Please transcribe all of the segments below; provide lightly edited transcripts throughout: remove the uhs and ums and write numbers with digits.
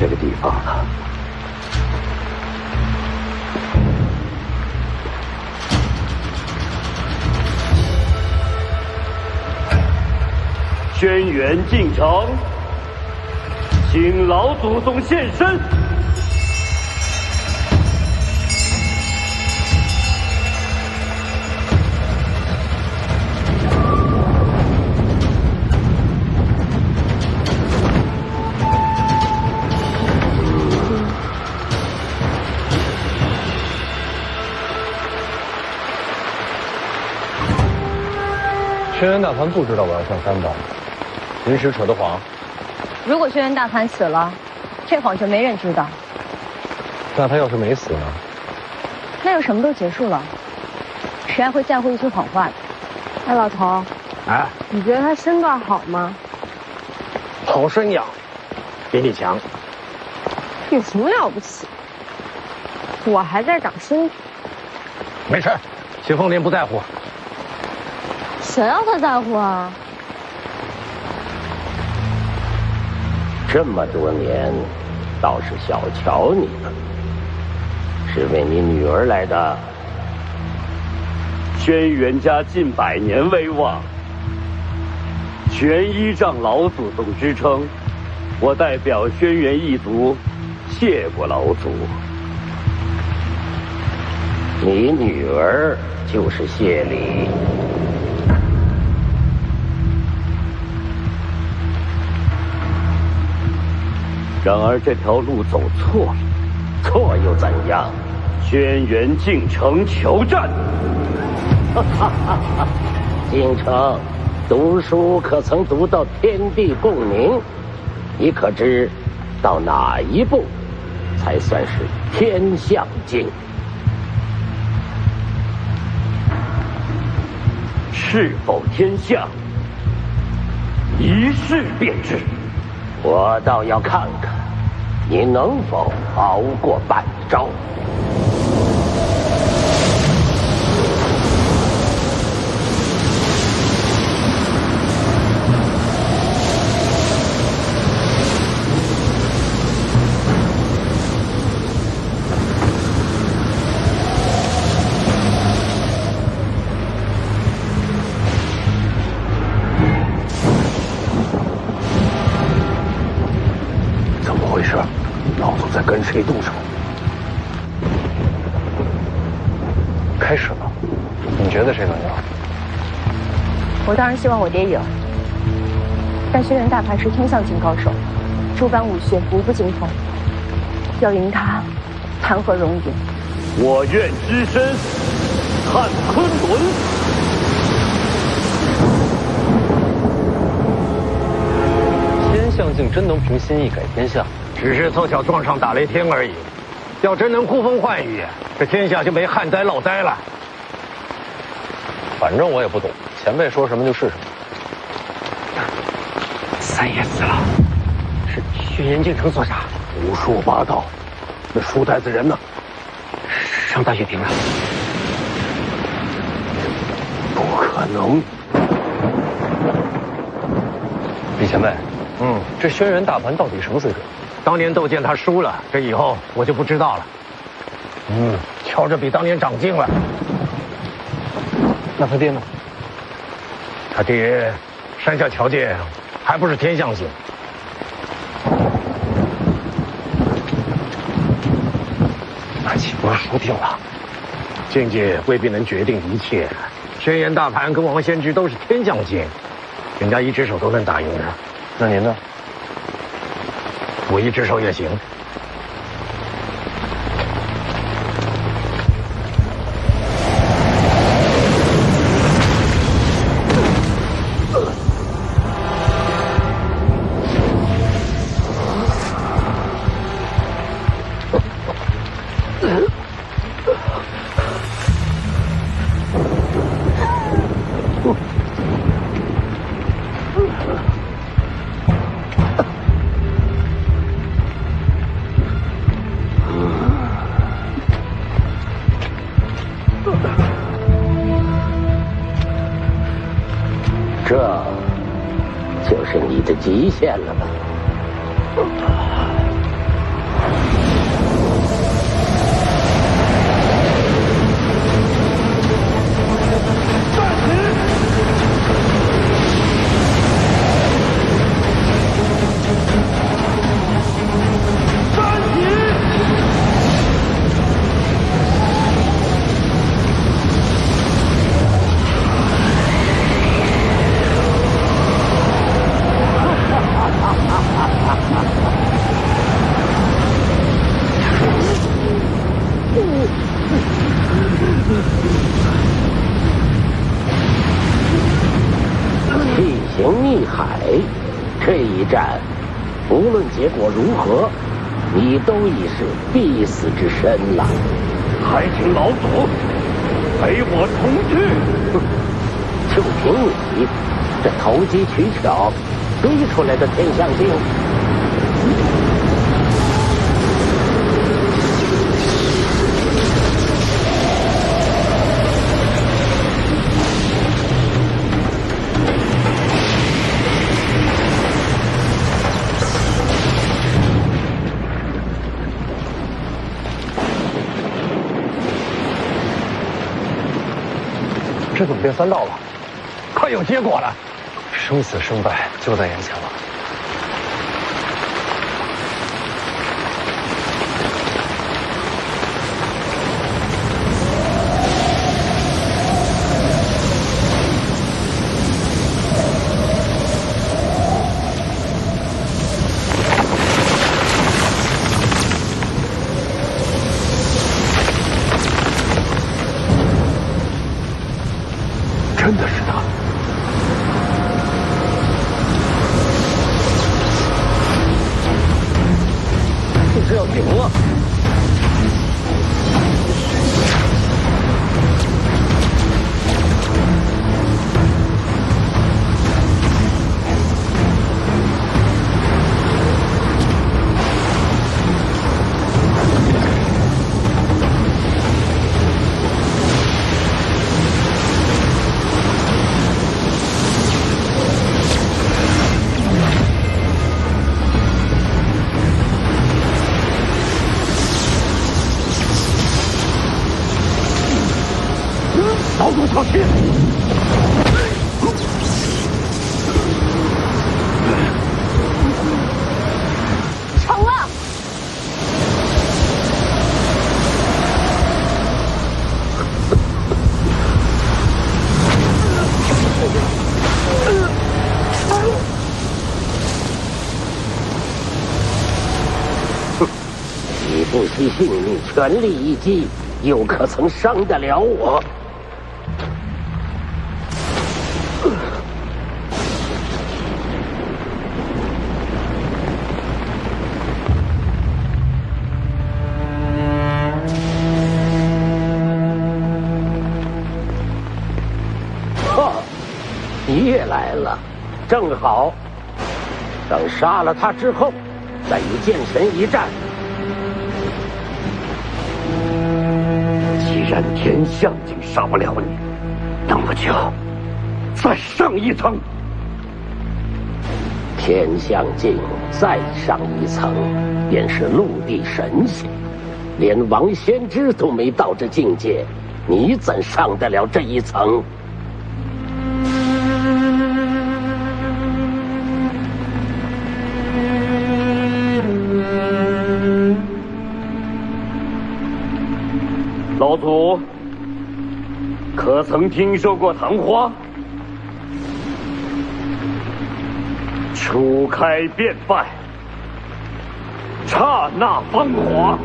这个地方了。轩辕进城，请老祖宗现身。轩辕大盘不知道我要上山吧？临时扯的谎。如果轩辕大盘死了，这谎就没人知道。那他要是没死呢？那就什么都结束了，谁还会在乎一句谎话的？哎，老头，哎，你觉得他身段好吗？好身养，比你强。有什么了不起？我还在长身体。没事，秦凤莲不在乎。谁要他在乎啊？这么多年，倒是小瞧你了，是为你女儿来的。轩辕家近100年威望，全依仗老祖宗支撑。我代表轩辕一族，谢过老祖。你女儿就是谢礼。然而这条路走错了，错又怎样？轩辕进城求战。进城读书可曾读到天地共鸣？你可知到哪一步才算是天象经？是否天象，一试便知。我倒要看看你能否熬过半招。跟谁动手？开始了，你觉得谁能赢？我当然希望我爹赢，但轩辕大盘是天象境高手，诸般武学无不精通，要赢他，谈何容易？我愿只身看昆仑。天象境真能凭心意改天象？只是凑巧撞上打雷天而已，要真能呼风唤雨，这天下就没旱灾涝灾了。反正我也不懂，前辈说什么就是什么。三爷死了，是轩辕进城所杀，胡说八道。那书呆子人呢？上大雪坪了。不可能。李前辈，这轩辕大盘到底什么水准？当年斗剑他输了，这以后我就不知道了。瞧着比当年长进了。那他爹呢？他爹山下瞧见，还不是天象境。那岂不是输定了？境界未必能决定一切。轩辕大盘跟王仙芝都是天降境，人家一只手都能打赢的。那您呢？我一只手也行。这就是你的极限了吧？情逆海，这一战无论结果如何，你都已是必死之身了。还请老祖陪我同去。就凭你这投机取巧堆出来的天象镜，这怎么变3道了？快有结果了！生死胜败就在眼前了。真的是他！就是要赢了！老祖小心！成了！你不惜性命全力一击，又可曾伤得了我？你也来了，正好。等杀了他之后，再与剑神一战。既然天象镜杀不了你，那么就再上一层。天象镜再上一层，便是陆地神仙，连王先知都没到这境界，你怎上得了这一层？老祖，可曾听说过昙花？初开便败，刹那芳华。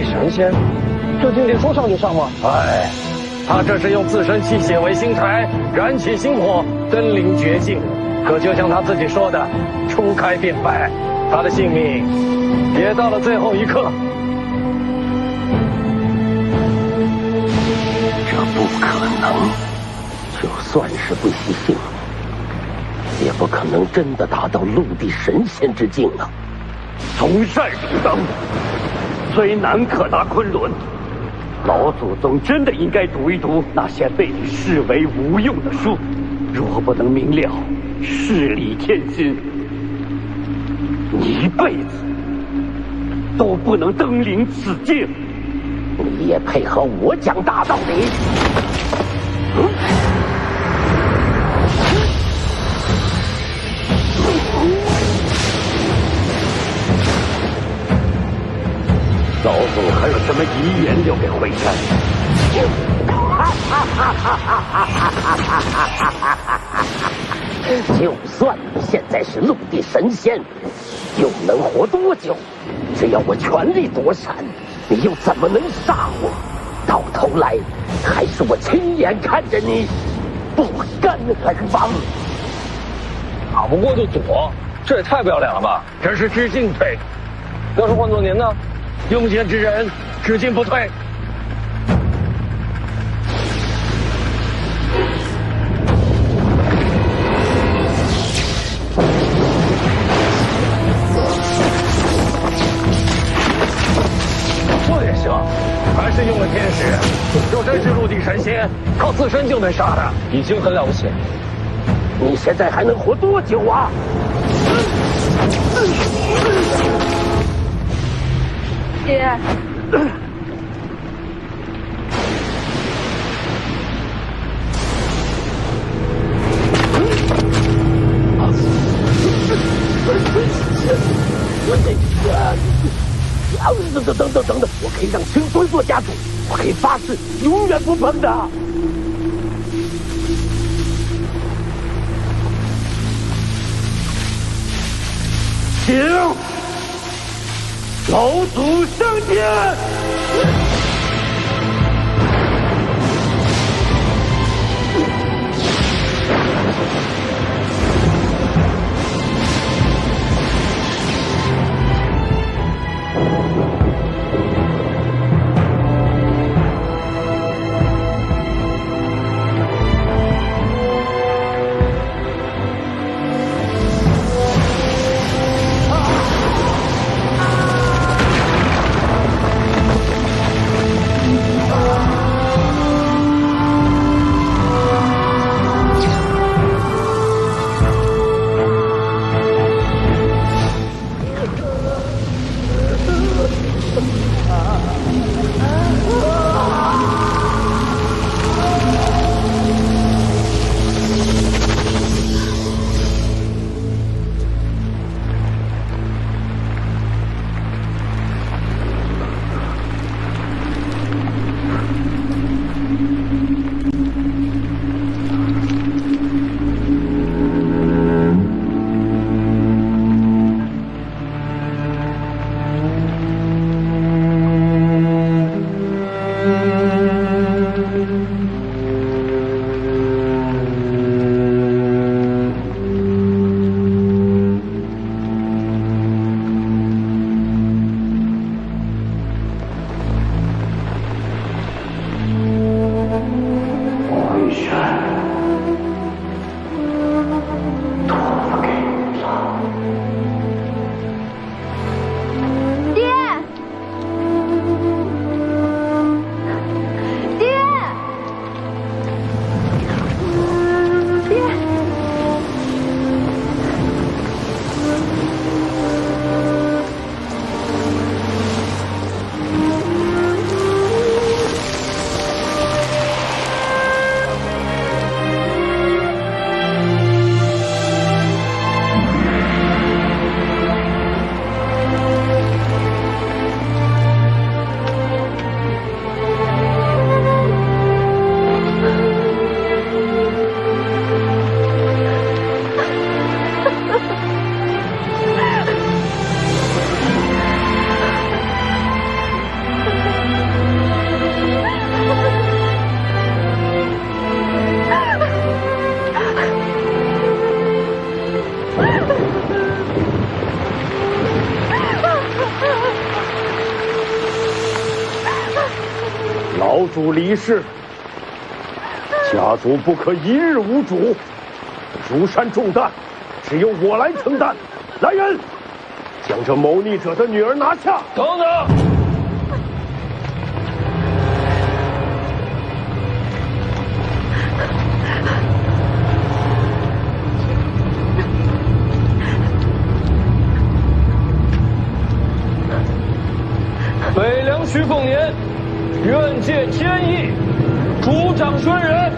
神仙，这境界说上就上吗？哎，他这是用自身气血为星柴，燃起星火，登临绝境。可就像他自己说的，初开便败，他的性命也到了最后一刻。这不可能，就算是不惜性命，也不可能真的达到陆地神仙之境啊！从善如登，虽难可达昆仑，老祖宗真的应该读一读那些被你视为无用的书。若不能明了事理天心，你一辈子都不能登临此境。你也配合我讲大道理？还有什么遗言留给惠山？就算你现在是陆地神仙，又能活多久？只要我全力躲闪，你又怎么能杀我？到头来，还是我亲眼看着你不甘而亡。打不过就躲，这也太不要脸了吧！这是知进退。要是换做您呢？用剑之人，只进不退。这也行，还是用了天使。若真是陆地神仙，靠自身就能杀他，已经很了不起。你现在还能活多久啊？爹，等，我可以让青松做家主，我可以发誓永远不碰的。请老祖升天。老祖离世，家族不可一日无主，如山重担，只有我来承担。来人，将这谋逆者的女儿拿下！等等。北凉徐凤年，愿借天意，主掌孙人。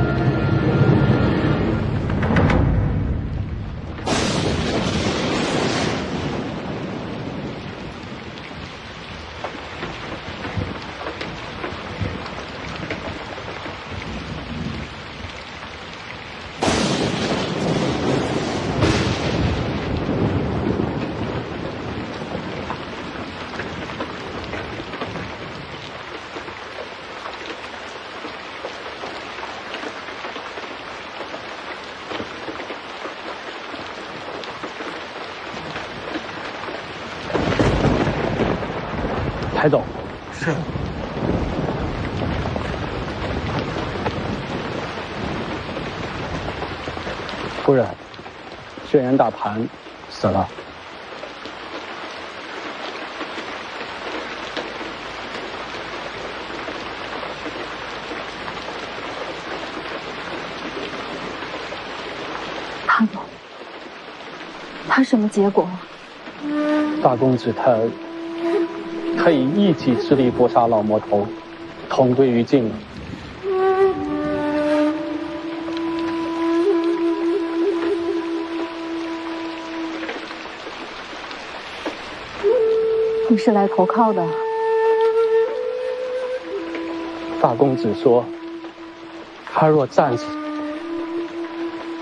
抬走。是。夫人，轩辕大盘死了。他什么结果？大公子他以一己之力搏杀老魔头，同归于尽了。你是来投靠的？大公子说，他若战死，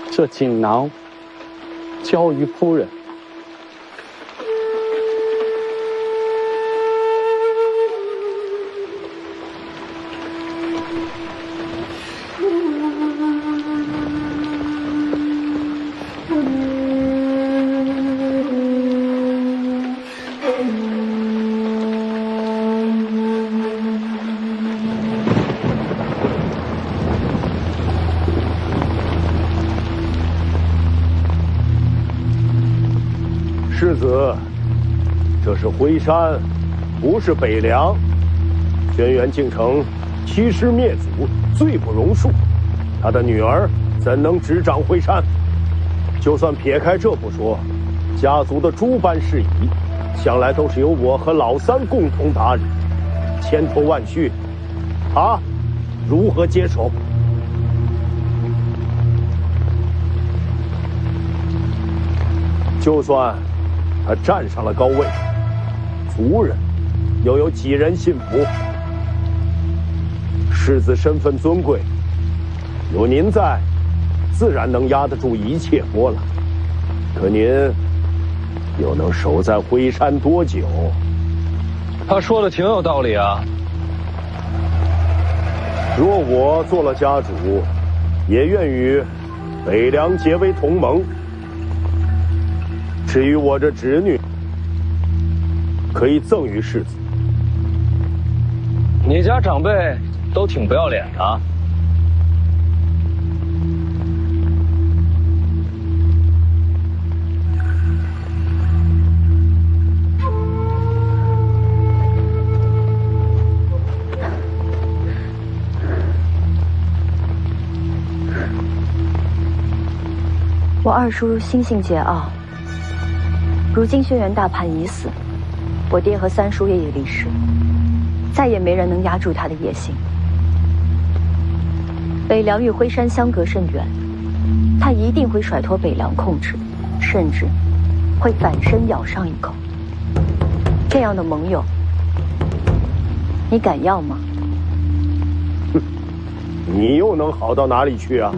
这锦囊交于夫人。世子，这是辉山，不是北凉。轩辕敬城欺师灭祖，罪不容恕。他的女儿怎能执掌辉山？就算撇开这不说，家族的诸般事宜，向来都是由我和老三共同打理，千头万绪，他如何接手？就算他站上了高位，族人又有几人信服？世子身份尊贵，有您在，自然能压得住一切波澜。可您又能守在辉山多久？他说的挺有道理啊。若我做了家主，也愿与北凉结为同盟。至于我这侄女，可以赠与世子。你家长辈都挺不要脸的。我二叔心性桀骜，如今轩辕大盘已死，我爹和三叔爷也离世，再也没人能压住他的野心。北凉与辉山相隔甚远，他一定会甩脱北凉控制，甚至会反身咬上一口。这样的盟友，你敢要吗？哼，你又能好到哪里去啊？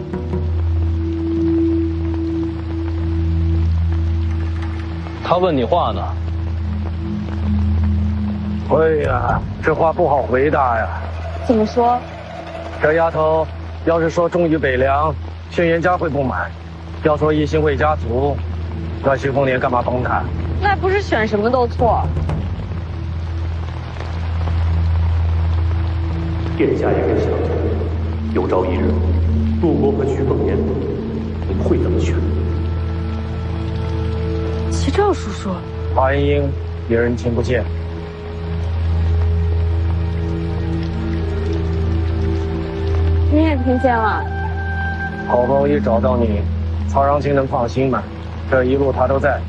他问你话呢。哎呀，这话不好回答呀。怎么说？这丫头要是说忠于北凉，轩辕家会不满；要说一心为家族，那徐凤年干嘛帮他？那不是选什么都错。殿下也该想想，有朝一日，陆国和徐凤年，你们会怎么选？齐赵叔叔，华莺莺，别人听不见。你也听见了？好不容易找到你，曹长青能放心吗？这一路他都在。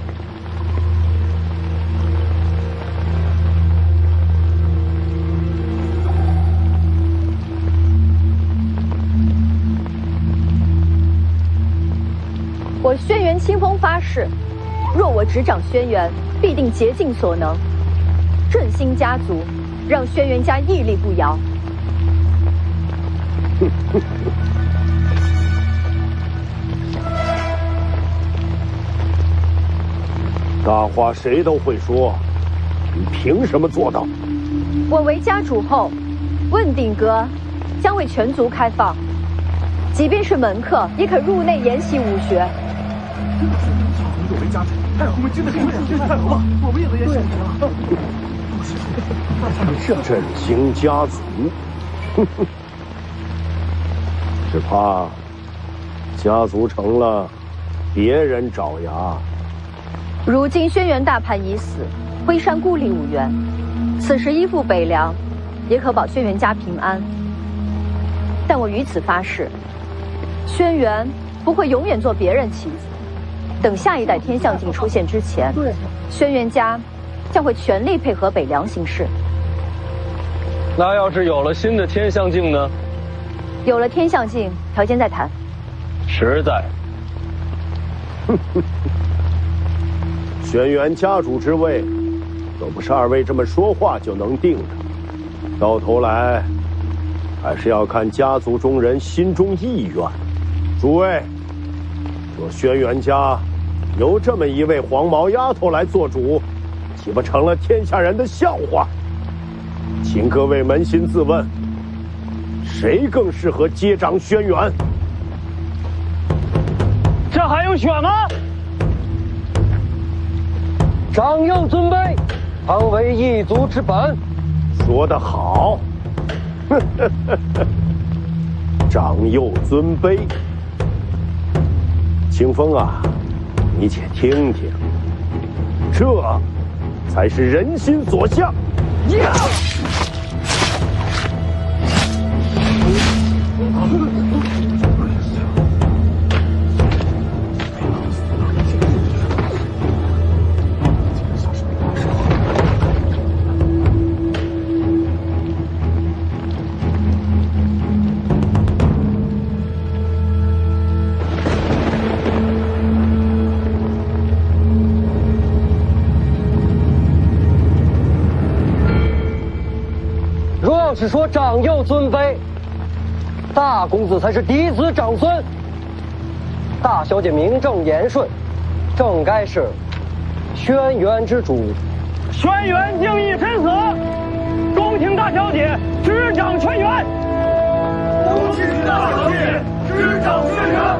我轩辕清风发誓，若我执掌轩辕，必定竭尽所能，振兴家族，让轩辕家屹立不摇。大话谁都会说，你凭什么做到？我为家主后，问鼎阁将为全族开放，即便是门客也可入内研习武学。若为家主，太后们真的可以上天下楼吗？我们也能研习武学了。不是。振兴家族，只怕家族成了别人爪牙。如今轩辕大盘已死，辉山孤立无援，此时依附北凉，也可保轩辕家平安。但我于此发誓，轩辕不会永远做别人妻子。等下一代天象镜出现之前，轩辕家将会全力配合北凉行事。那要是有了新的天象镜呢？有了天象镜，条件再谈。实在。轩辕家主之位，可不是二位这么说话就能定的。到头来，还是要看家族中人心中意愿。诸位，若轩辕家由这么一位黄毛丫头来做主，岂不成了天下人的笑话？请各位扪心自问，谁更适合接掌轩辕？这还用选吗？长幼尊卑，方为一族之本。说得好，长幼尊卑。清风啊，你且听听，这才是人心所向。呀！是说长幼尊卑，大公子才是嫡子长孙，大小姐名正言顺，正该是轩辕之主。轩辕敬义身死，恭请大小姐执掌轩辕。恭请大小姐执掌轩辕，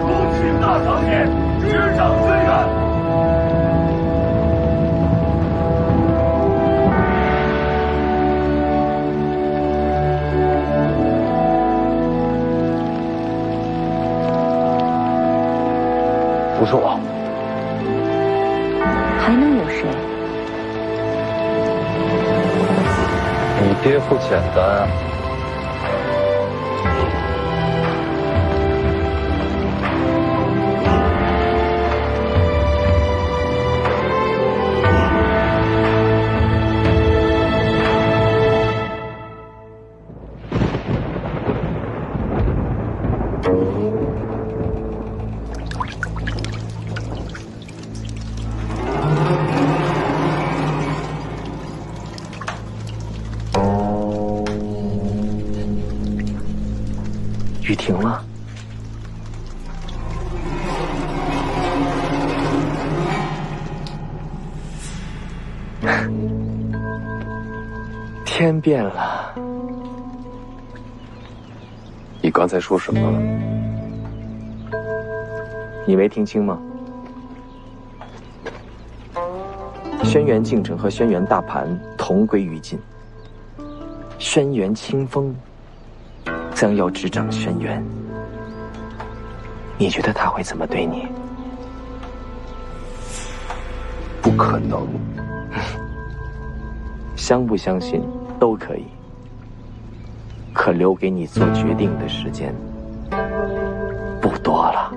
恭请大小姐执掌轩辕。不是我，还能有谁？你爹不简单啊！雨停了，天变了。你刚才说什么了？你没听清吗？轩辕敬城和轩辕大盘同归于尽，轩辕清风将要执掌轩辕，你觉得他会怎么对你？不可能。相不相信都可以，可留给你做决定的时间不多了。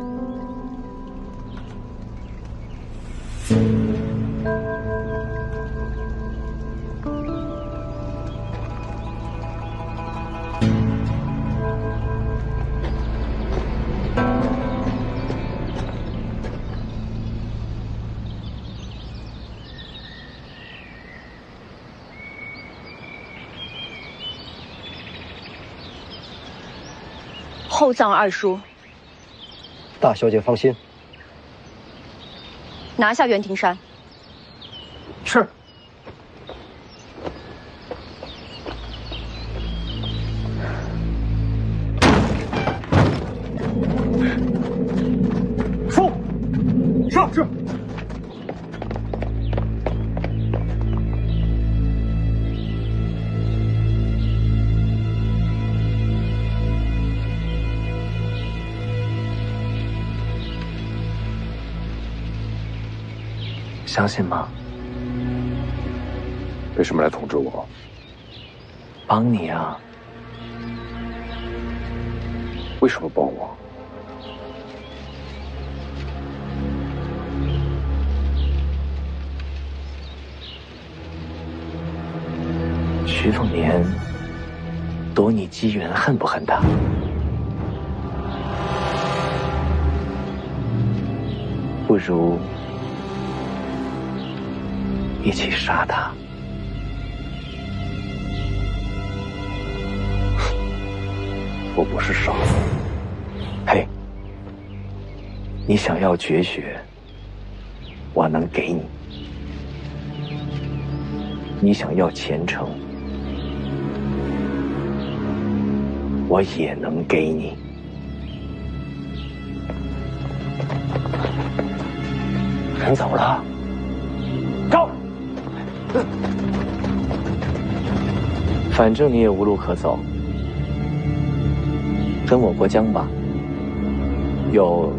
厚葬二叔，大小姐放心，拿下袁庭山。是。说，是。相信吗？为什么来通知我？帮你啊。为什么帮我？徐凤年夺你机缘，恨不恨他？不如一起杀他。我不是傻子。嘿，你想要绝学，我能给你；你想要前程，我也能给你。人走了，走。反正你也无路可走，跟我过江吧。有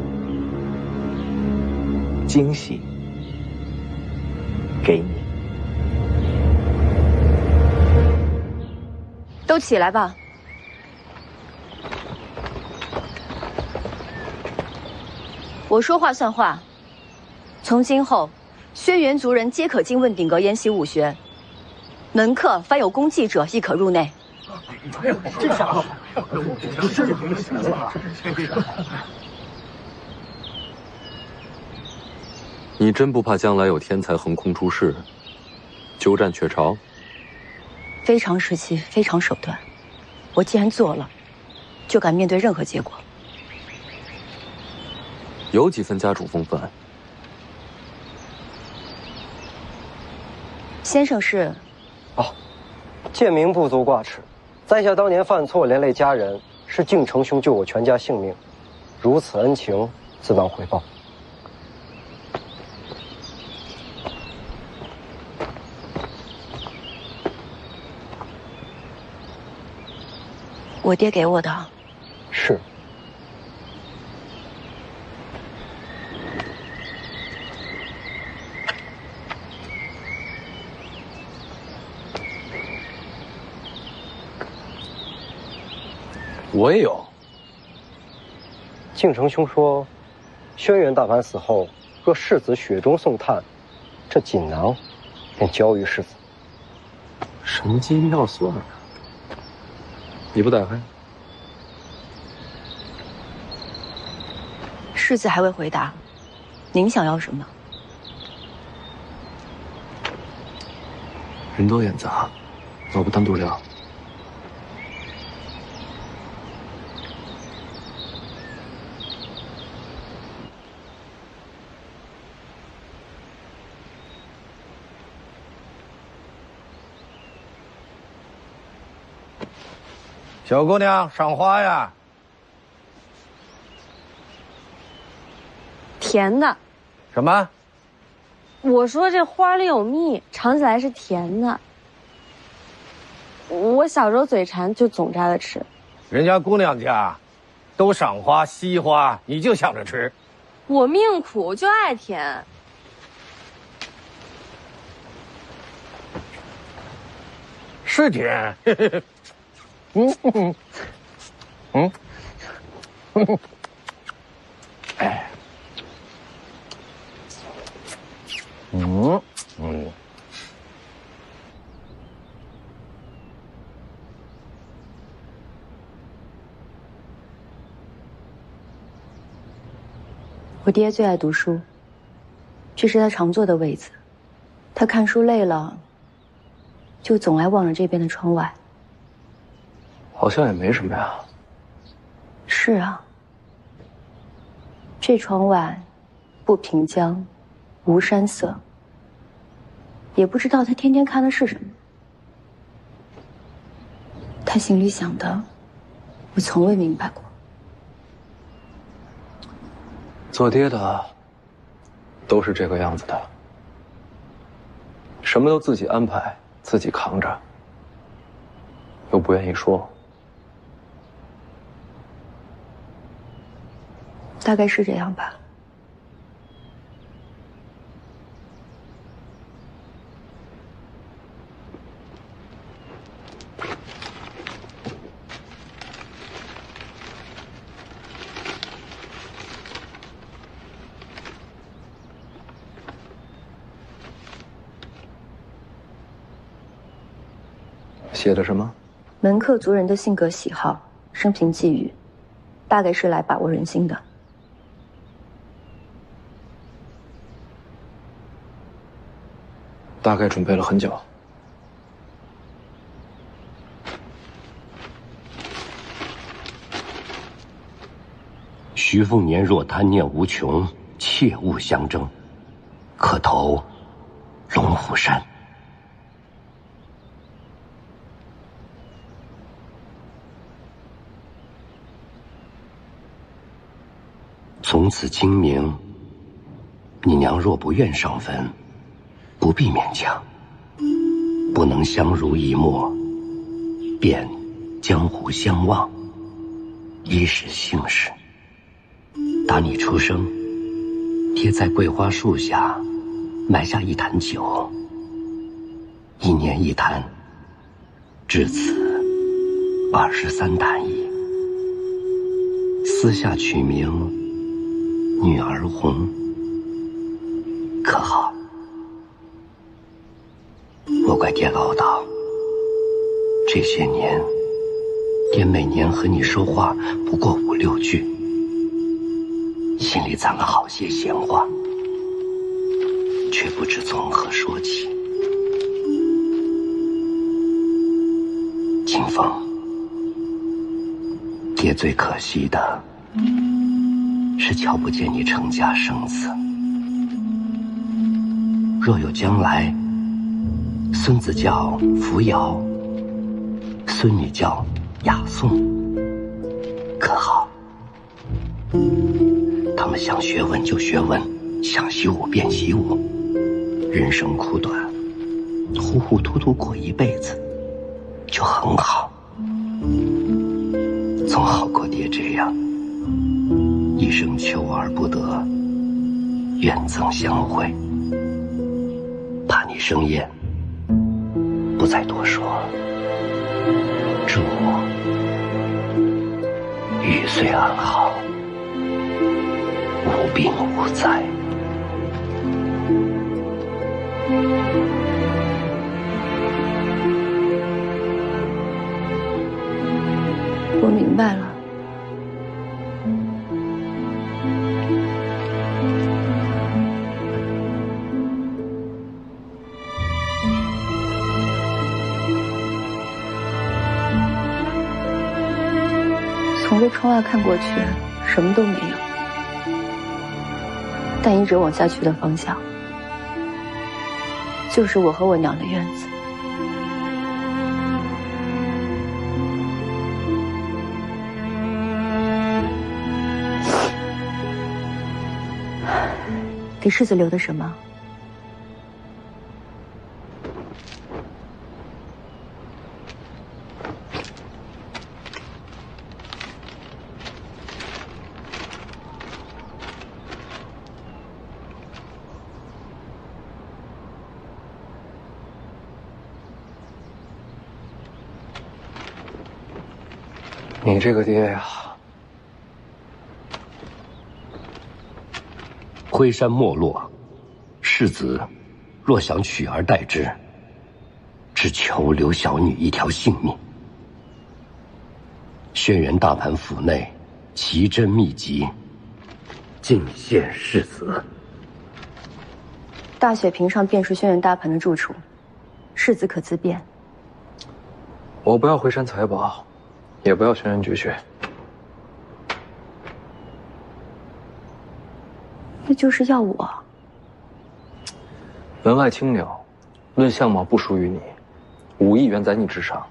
惊喜给你。都起来吧。我说话算话。从今后，轩辕族人皆可进问鼎阁研习武学。门客凡有功绩者，亦可入内。这下，你真不怕将来有天才横空出世，鸠占鹊巢？非常时期，非常手段。我既然做了，就敢面对任何结果。有几分家主风范？先生是？哦，贱民不足挂齿。在下当年犯错，连累家人，是敬城兄救我全家性命，如此恩情，自当回报。我爹给我的。是。我也有。敬城兄说，轩辕大凡死后，若世子雪中送炭，这锦囊便交于世子。神机妙算啊！你不打开？世子还未回答，您想要什么？人多眼杂，要不单独聊？小姑娘，赏花呀！甜的。什么？我说这花里有蜜，尝起来是甜的。我小时候嘴馋，就总摘了吃。人家姑娘家都赏花惜花，你就想着吃。我命苦，就爱甜。是甜。哎，我爹最爱读书，这是他常坐的位子。他看书累了，就总爱望着这边的窗外。好像也没什么呀。是啊，这窗外不平江，无山色，也不知道他天天看的是什么。他心里想的，我从未明白过。做爹的都是这个样子的，什么都自己安排，自己扛着，又不愿意说。大概是这样吧。写的什么？门客族人的性格喜好、生平际遇，大概是来把握人心的。大概准备了很久。徐凤年若贪念无穷，切勿相争，可投龙虎山。从此清明，你娘若不愿上坟，不必勉强。不能相濡以沫，便江湖相忘，一世幸事。打你出生，爹在桂花树下埋下一坛酒，1年1坛，至此23坛矣。私下取名女儿红，可好？莫怪爹唠叨，这些年，爹每年和你说话不过5、6句，心里攒了好些闲话，却不知从何说起。清风，爹最可惜的是瞧不见你成家生子。若有将来，孙子叫扶摇，孙女叫雅颂，可好？他们想学文就学文，想习武便习武，人生苦短，糊糊涂涂过一辈子就很好，总好过爹这样一生求而不得，愿憎相会。怕你生厌，不再多说，祝玉岁安好，无病无灾。我明白了。从这窗外看过去，什么都没有，但一直往下去的方向，就是我和我娘的院子。给世子留的什么？你这个爹呀，辉山没落，世子若想取而代之，只求留小女一条性命。轩辕大盘府内奇珍秘籍，尽献世子。大雪屏上便是轩辕大盘的住处，世子可自便。我不要回山财宝，也不要轩辕绝学，那就是要我。门外青鸟，论相貌不输于你，武艺远在你之上。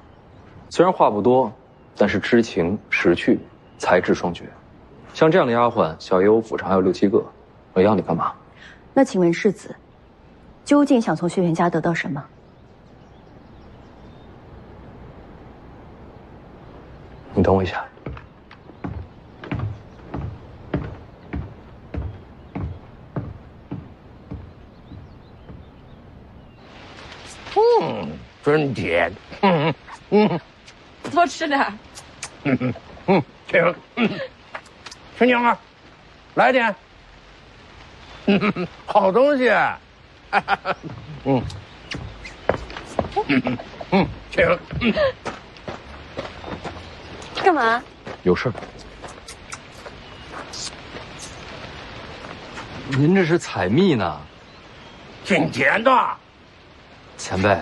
虽然话不多，但是知情识趣，才智双绝。像这样的丫鬟，小爷我府上还有6、7个，我要你干嘛？那请问世子，究竟想从轩辕家得到什么？你等我一下。真甜。多吃点。请。陈娘啊，来点。好东西。去了。干嘛？有事。您这是采蜜呢？挺甜的。前辈，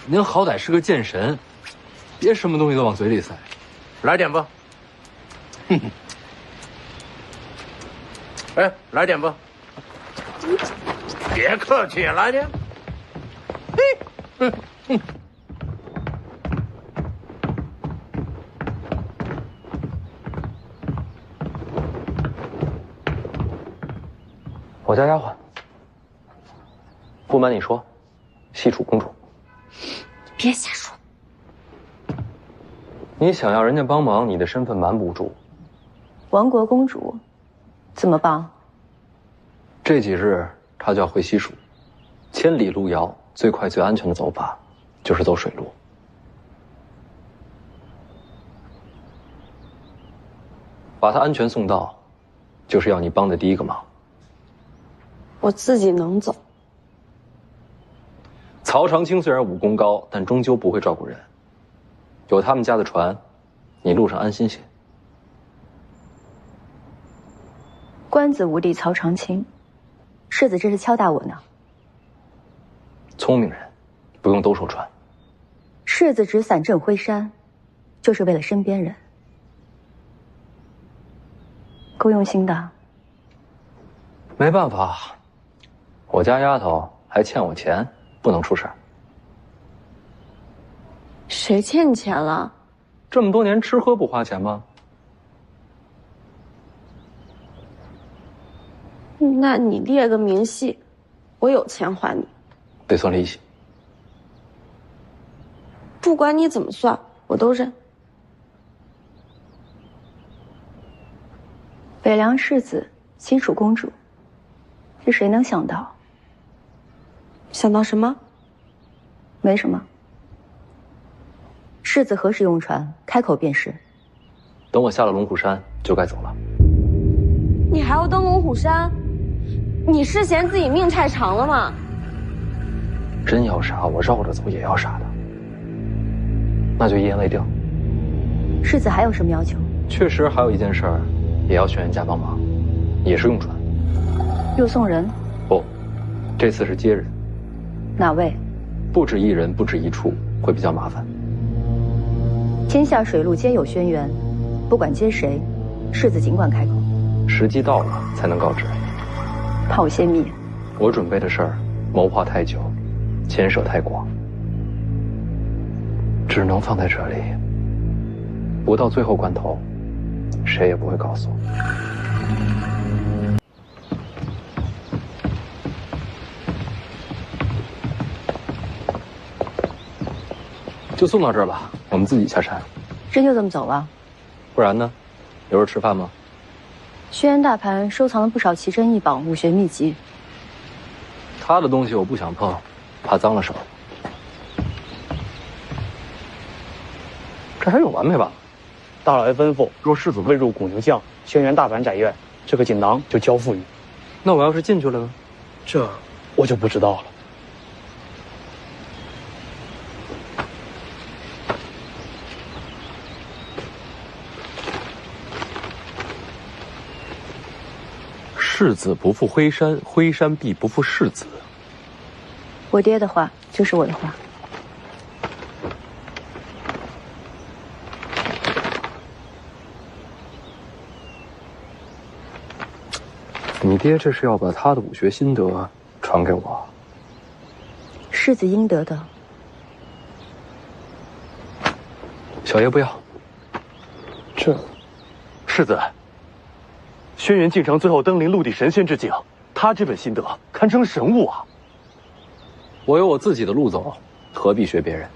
您好歹是个剑神，别什么东西都往嘴里塞。来点吧。哎，来点吧。别客气，来点。我家丫鬟。不瞒你说，西楚公主。别瞎说。你想要人家帮忙，你的身份瞒不住。亡国公主，怎么帮？这几日她就要回西蜀，千里路遥，最快最安全的走法，就是走水路。把她安全送到，就是要你帮的第一个忙。我自己能走。曹长青虽然武功高，但终究不会照顾人。有他们家的船，你路上安心些。官子无敌曹长青，世子这是敲打我呢。聪明人，不用兜售船。世子只伞镇辉山，就是为了身边人，够用心的。没办法，我家丫头还欠我钱，不能出事儿。谁欠你钱了？这么多年吃喝不花钱吗？那你列个明细，我有钱还你。得算利息。不管你怎么算，我都认。北凉世子，西楚公主，这谁能想到？想到什么？没什么。世子何时用船？开口便是。等我下了龙虎山，就该走了。你还要登龙虎山？你是嫌自己命太长了吗？真要杀，我绕着走也要杀的。那就一言为定。世子还有什么要求？确实还有一件事儿，也要轩辕家帮忙，也是用船。又送人？不，这次是接人。哪位？不止一人，不止一处，会比较麻烦。天下水陆皆有轩辕，不管接谁，世子尽管开口。时机到了才能告知。怕我泄密？我准备的事儿，谋划太久，牵涉太广，只能放在这里。不到最后关头，谁也不会告诉我。就送到这儿吧，我们自己下山。真就这么走了？不然呢？留着吃饭吗？轩辕大盘收藏了不少奇珍异宝、武学秘籍。他的东西我不想碰，怕脏了手。这还有完没完？大老爷吩咐，若世子未入古牛巷轩辕大阪宅院，这个锦囊就交付你。那我要是进去了呢？这我就不知道了。世子不负辉山，辉山必不负世子。我爹的话就是我的话。你爹这是要把他的武学心得传给我？世子应得的。小爷不要。这，世子，轩辕敬城最后登临陆地神仙之境，他这本心得堪称神物啊！我有我自己的路走，何必学别人？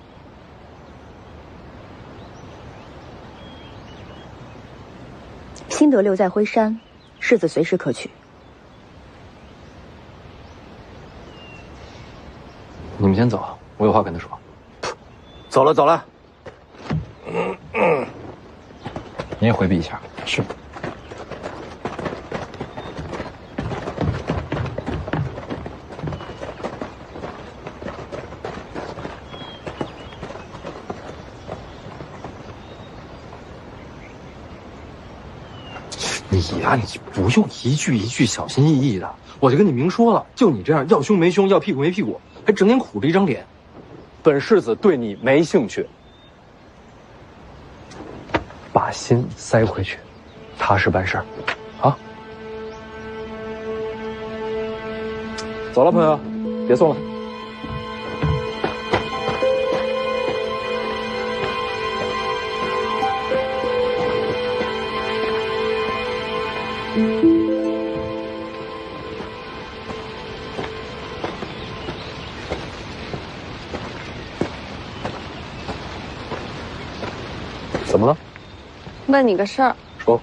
心得留在辉山，世子随时可取。你们先走，我有话跟他说。走了走了。你也回避一下。是。你呀，你不用一句一句小心翼翼的，我就跟你明说了，就你这样要胸没胸，要屁股没屁股，还整天苦着一张脸，本世子对你没兴趣，把心塞回去，踏实办事儿，啊。走了，朋友，别送了。怎么了？问你个事儿。说。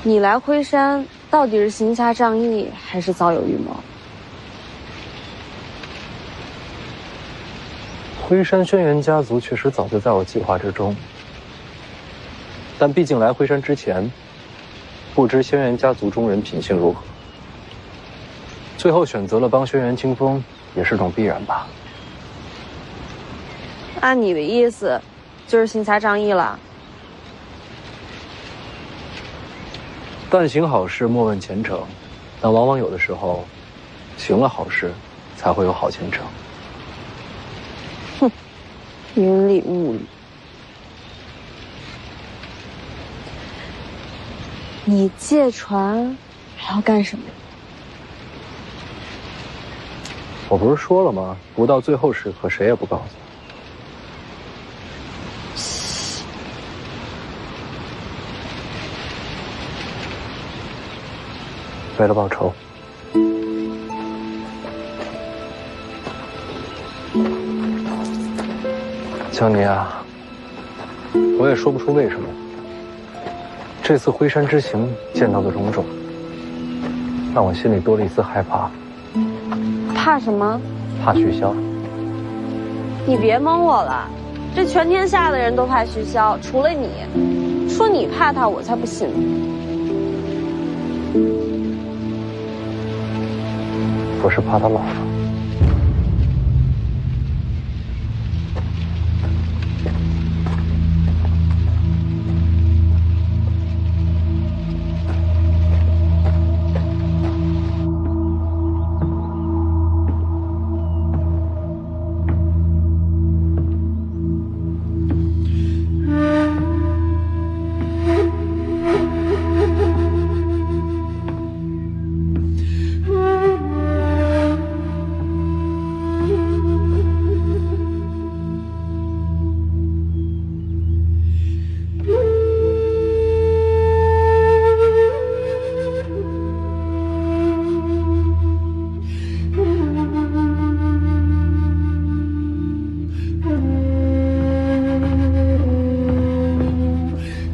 你来辉山到底是行侠仗义，还是早有预谋？辉山轩辕家族确实早就在我计划之中，但毕竟来辉山之前，不知轩辕家族中人品性如何，最后选择了帮轩辕清风，也是种必然吧。按你的意思，就是行侠仗义了。但行好事，莫问前程，但往往有的时候，行了好事，才会有好前程。哼，云里雾里。你借船还要干什么？我不是说了吗？不到最后时刻，谁也不告诉。为了报仇。江宁啊，我也说不出为什么。这次辉山之行见到的种种，让我心里多了一丝害怕。怕什么？怕徐骁。你别蒙我了，这全天下的人都怕徐骁，除了你。说你怕他，我才不信。我是怕他老了。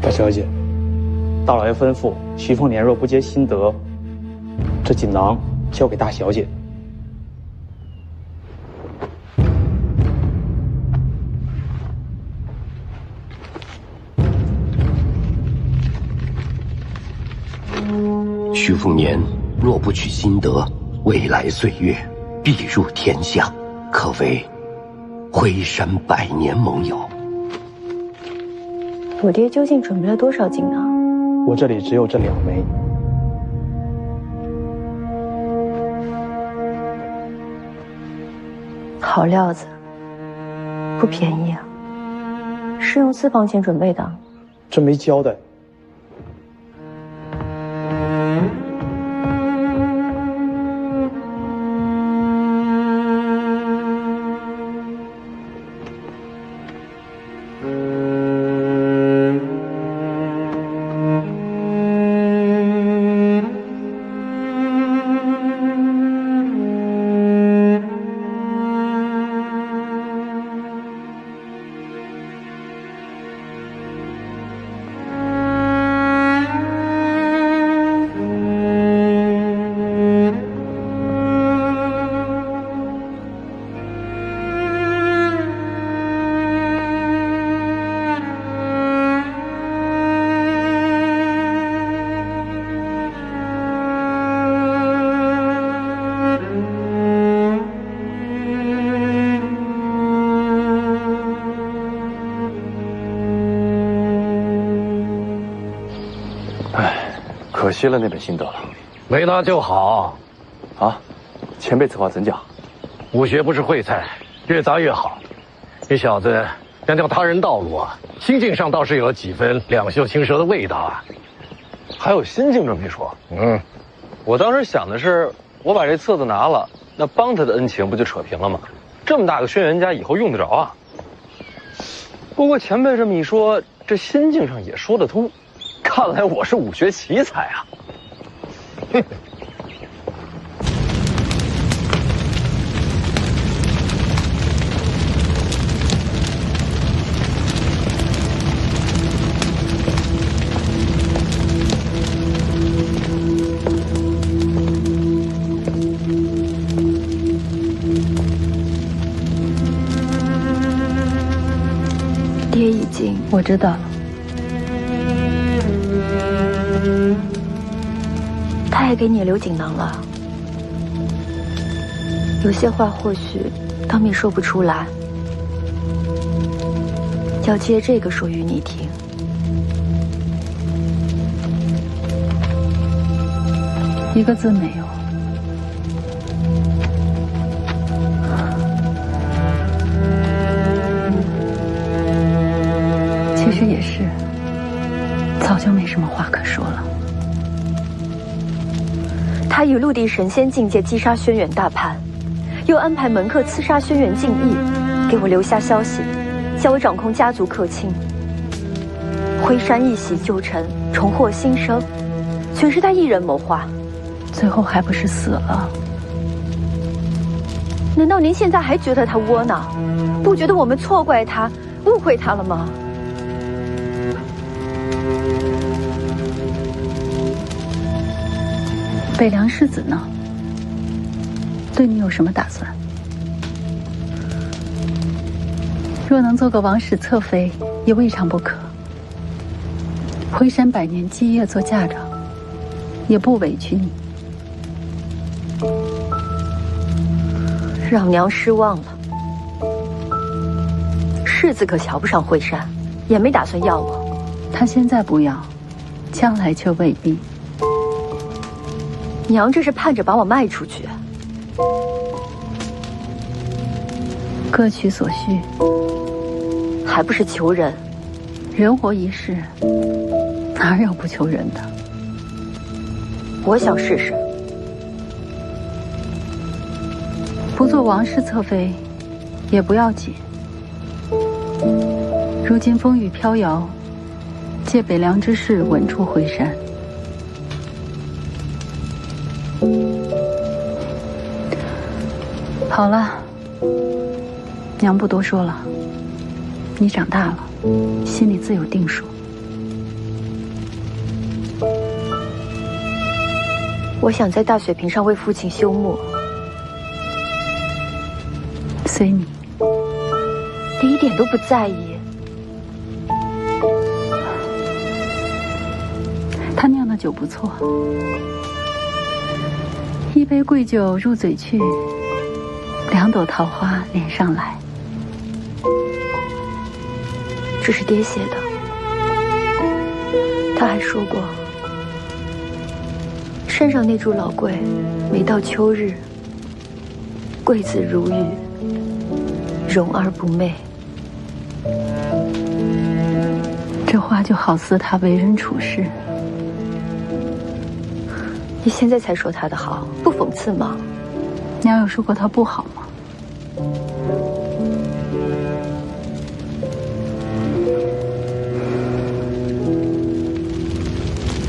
小姐，大老爷吩咐，徐凤年若不接心得，这锦囊交给大小姐。徐凤年若不取心得，未来岁月必入天下，可谓辉山百年盟友。我爹究竟准备了多少锦囊？我这里只有这2枚。好料子，不便宜啊！是用私房钱准备的？这没交代。惜了那本心得了。没拿就好。啊，前辈此话怎讲？武学不是烩菜，越杂越好。你小子想条他人道路啊，心境上倒是有几分两袖清舌的味道啊。还有心境这么一说，我当时想的是，我把这册子拿了，那帮他的恩情不就扯平了吗？这么大个轩辕家，以后用得着啊。不过前辈这么一说，这心境上也说得通，看来我是武学奇才啊。哼。爹已经，我知道了。他也给你留锦囊了。有些话或许当面说不出来，要借这个说与你听。一个字没有。其实也是，早就没什么话可说了。他以陆地神仙境界击杀轩辕大叛，又安排门客刺杀轩辕敬义，给我留下消息，叫我掌控家族客卿。辉山一袭旧尘，重获新生，全是他一人谋划，最后还不是死了？难道您现在还觉得他窝囊？不觉得我们错怪他、误会他了吗？北凉世子呢？对你有什么打算？若能做个王室侧妃，也未尝不可。辉山百年基业做嫁妆，也不委屈你。让娘失望了。世子可瞧不上辉山，也没打算要我。他现在不要，将来却未必。娘这是盼着把我卖出去。各取所需，还不是求人？人活一世，哪有不求人的？我想试试。不做王室侧妃，也不要紧。如今风雨飘摇，借北凉之势稳住辉山。好了，娘不多说了。你长大了，心里自有定数。我想在大雪坪上为父亲修墓，随你。你一点都不在意。他酿的酒不错，一杯贵酒入嘴去，两朵桃花脸上来。这是爹写的。他还说过，山上那株老桂，每到秋日，桂子如玉，容而不媚。这话就好似他为人处事。你现在才说他的好，不讽刺吗？娘有说过他不好吗？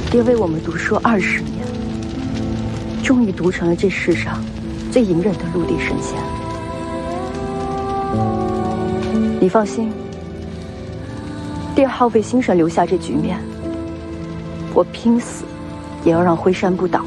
爹为我们读书20年，终于读成了这世上最隐忍的陆地神仙。你放心，爹耗费心神留下这局面，我拼死也要让辉山不倒。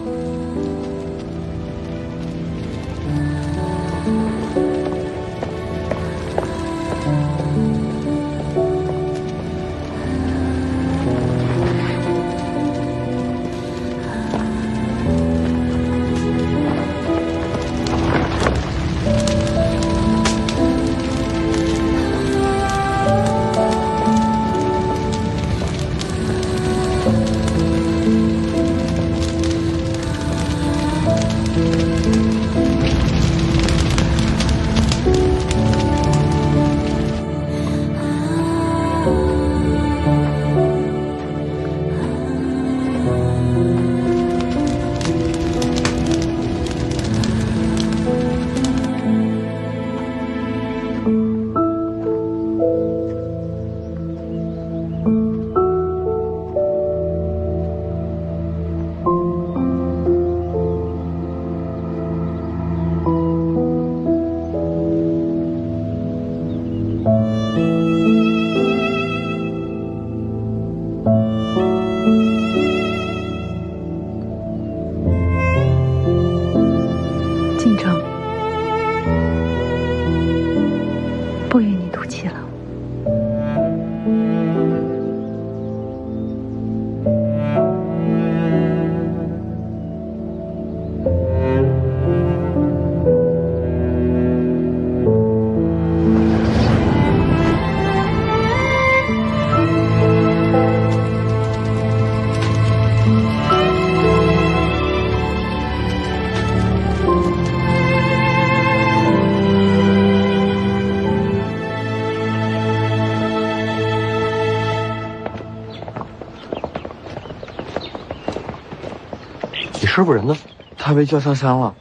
师傅人呢？他被叫上山了，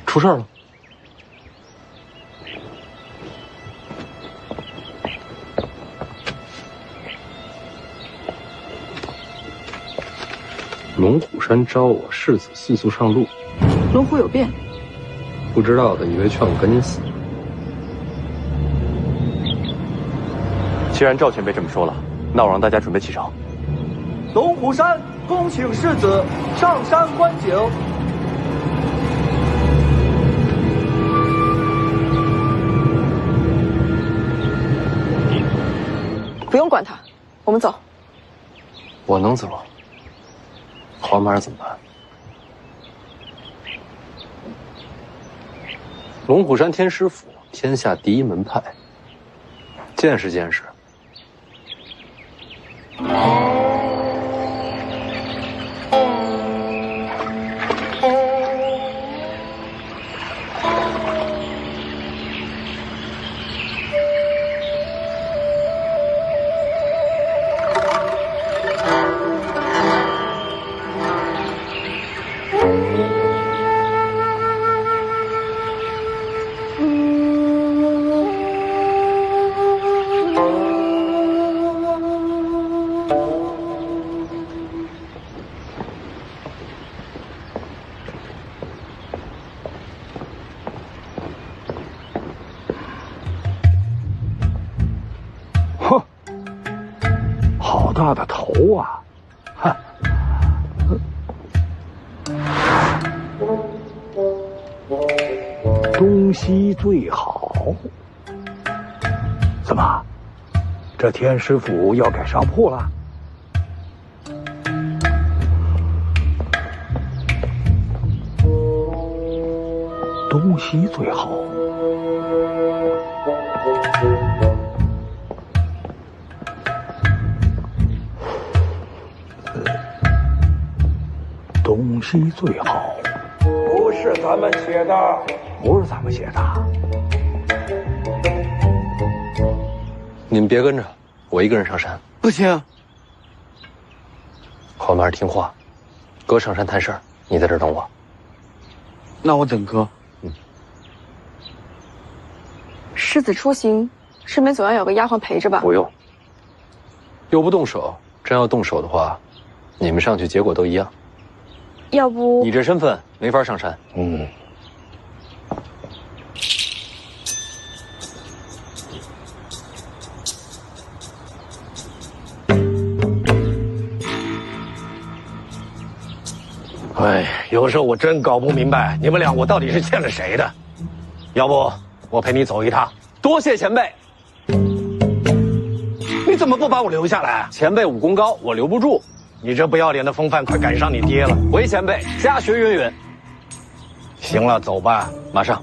出事了。龙虎山招我，世子速速上路。龙虎有变，不知道的以为劝我赶紧死。既然赵前辈这么说了，那我让大家准备启程。龙虎山恭请世子上山观景。不用管他，我们走。我能走，黄马怎么办？龙虎山天师府，天下第一门派，见识见识。大的头啊！哈，东西最好。怎么，这天师府要改商铺了？东西最好。东西最好，不是咱们写的，不是咱们写的。你们别跟着，我一个人上山。不行，黄马听话，哥上山谈事儿，你在这儿等我。那我等哥。世子出行，身边总要有个丫鬟陪着吧？不用，又不动手，真要动手的话，你们上去结果都一样。要不你这身份没法上山。哎，有时候我真搞不明白，你们俩我到底是欠了谁的？要不我陪你走一趟？多谢前辈。你怎么不把我留下来？前辈武功高，我留不住。你这不要脸的风范，快赶上你爹了！回前辈，家学渊源。行了，走吧，马上。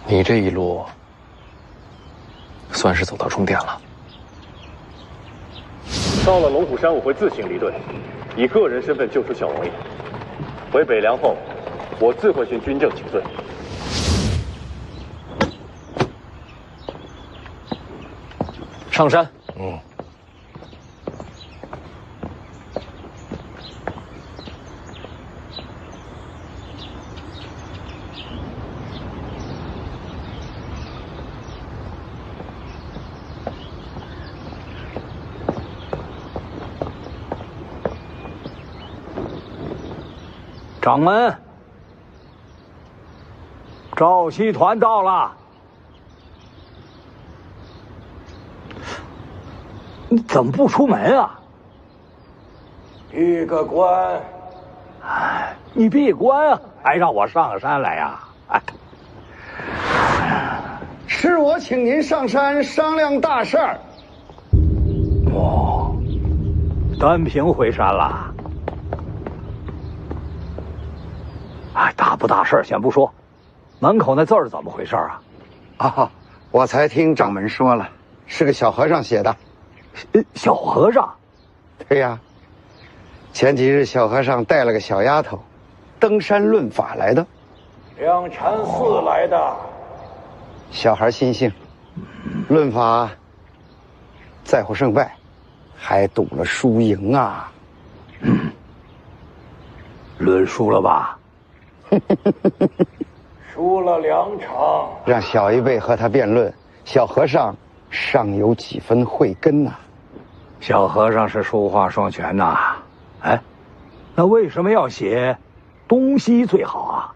你这一路算是走到终点了。到了龙虎山，我会自行离队，以个人身份救出小王爷。回北凉后，我自会寻军政请罪。上山。掌门，赵熙团到了。你怎么不出门啊？闭个关。哎，你闭关啊，还让我上山来呀？哎，是我请您上山商量大事儿。哦，单凭回山了。哎，大不大事先不说，门口那字儿怎么回事啊？啊，我才听掌门说了，是个小和尚写的。小和尚？对呀，前几日小和尚带了个小丫头，登山论法来的。两禅寺来的。小孩心性，论法在乎胜败，还赌了输赢啊。论输了吧？输了2场。让小一辈和他辩论，小和尚尚有几分慧根呐。小和尚是书画双全呐。哎，那为什么要写东西最好啊？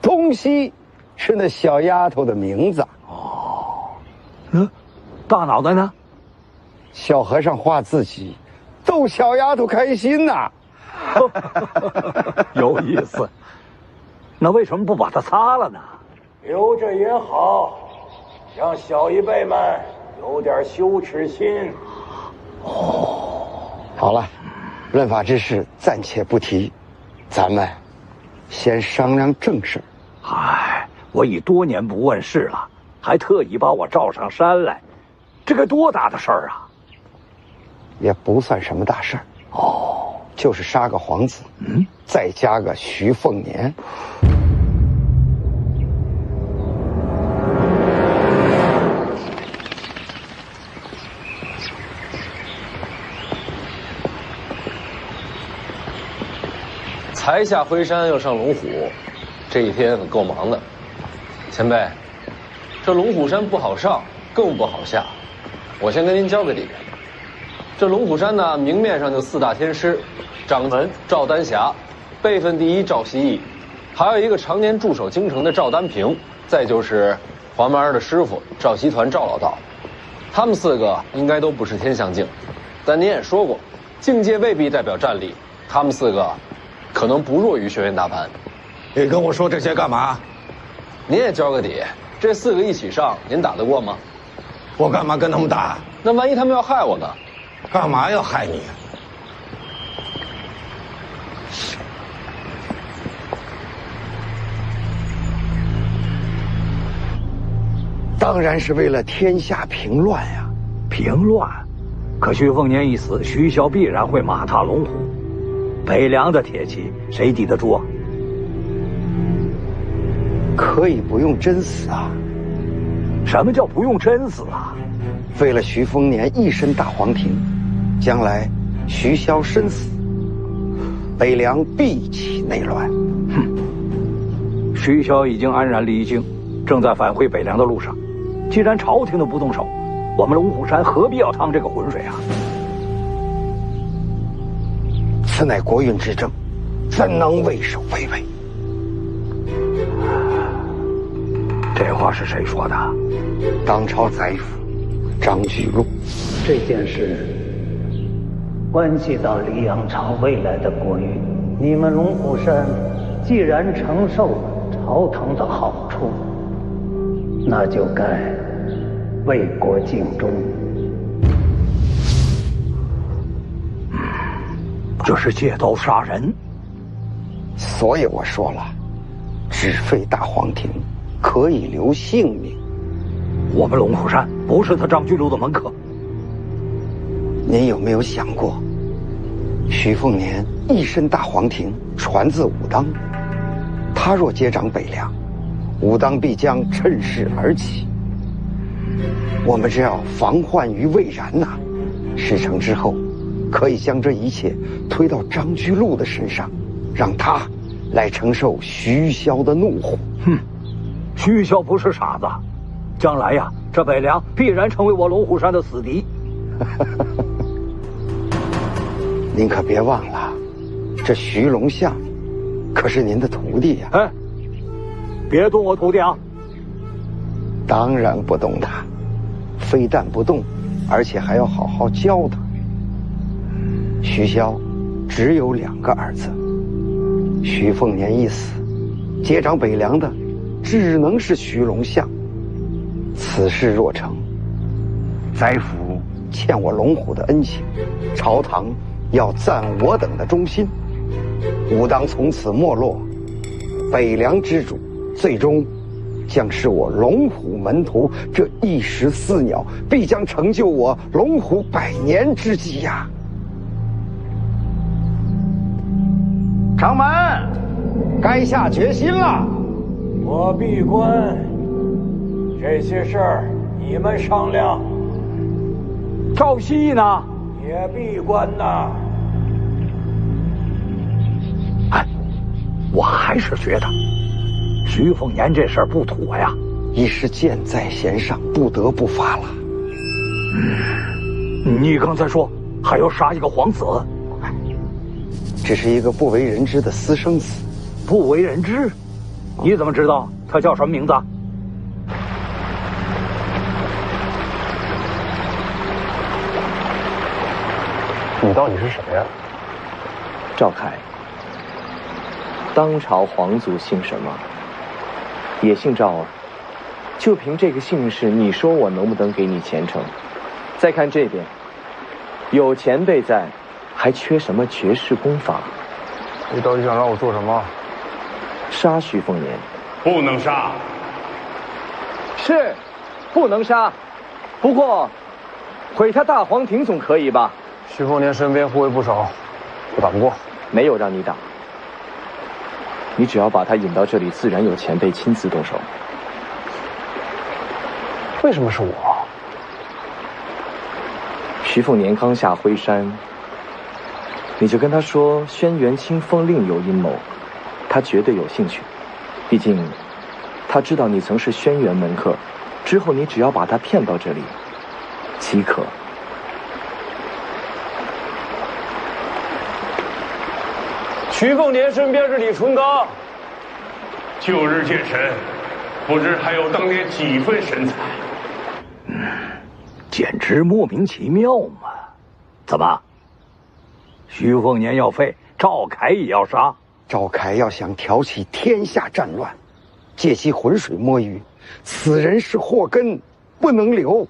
东西是那小丫头的名字。哦，那大脑袋呢？小和尚画自己，逗小丫头开心呐。有意思。那为什么不把它擦了呢？留着也好，让小一辈们有点羞耻心。好了，论法之事暂且不提，咱们先商量正事。嗨，我已多年不问世了，还特意把我召上山来，这个多大的事儿啊！也不算什么大事儿。哦，就是杀个皇子，再加个徐凤年。才下辉山，又上龙虎，这一天可够忙的。前辈，这龙虎山不好上，更不好下。我先跟您交个底。这龙虎山呢，明面上就4大天师，掌门赵丹霞，辈分第一赵希义，还有一个常年驻守京城的赵丹平，再就是黄毛的师傅赵锡团赵老道。他们4个应该都不是天象镜，但您也说过，境界未必代表战力，他们4个可能不弱于轩辕大盘。你跟我说这些干嘛？您也交个底，这4个一起上，您打得过吗？我干嘛跟他们打？那万一他们要害我呢？干嘛要害你？当然是为了天下平乱呀！平乱？可徐凤年一死，徐骁必然会马踏龙虎，北凉的铁骑谁抵得住啊？可以不用真死啊！什么叫不用真死啊？为了徐凤年一身大黄庭，将来徐骁身死，北凉必起内乱。徐骁已经安然离京，正在返回北凉的路上。既然朝廷都不动手，我们龙虎山何必要趟这个浑水啊？此乃国运之政，怎能畏首畏尾？这话是谁说的？当朝宰辅张居禄。这件事关系到黎阳朝未来的国运，你们龙虎山既然承受朝堂的好处，那就该为国尽忠。这是借刀杀人。所以我说了，只废大黄庭，可以留性命。我们龙虎山不是他张居禄的门客。您有没有想过，徐凤年一身大黄庭，传自武当，他若接掌北凉，武当必将趁势而起。我们只要防患于未然呐，事成之后，可以将这一切推到张居禄的身上，让他来承受徐骁的怒火。徐骁不是傻子，将来呀，这北凉必然成为我龙虎山的死敌。您可别忘了，这徐龙象可是您的徒弟呀！哎，别动我徒弟啊！当然不动他，非但不动，而且还要好好教他。徐骁只有2个儿子，徐凤年一死，接掌北凉的只能是徐龙象。此事若成，宰辅欠我龙虎的恩情，朝堂要赞我等的忠心，武当从此没落，北凉之主最终将是我龙虎门徒，这一石4鸟，必将成就我龙虎100年之计呀！掌门，该下决心了。我闭关，这些事儿你们商量。赵熙呢？也闭关呢。哎，我还是觉得徐凤年这事儿不妥呀。一时箭在弦上，不得不发了。你刚才说还要杀一个皇子，这是一个不为人知的私生子。不为人知？你怎么知道他叫什么名字？你到底是谁呀？赵凯。当朝皇族姓什么？也姓赵啊。就凭这个姓氏，你说我能不能给你前程？再看这边，有前辈在，还缺什么绝世功法？你到底想让我做什么？杀徐凤年。不能杀。是，不能杀。不过，毁他大皇庭总可以吧？徐凤年身边护卫不少，我打不过。没有让你打。你只要把他引到这里，自然有前辈亲自动手。为什么是我？徐凤年刚下灰山，你就跟他说轩辕清风另有阴谋，他绝对有兴趣。毕竟，他知道你曾是轩辕门客，之后你只要把他骗到这里，即可。徐凤年身边是李淳罡，旧日见神，不知还有当年几分神采。简直莫名其妙嘛！怎么？徐凤年要废，赵凯也要杀？赵凯要想挑起天下战乱，借其浑水摸鱼，此人是祸根，不能留。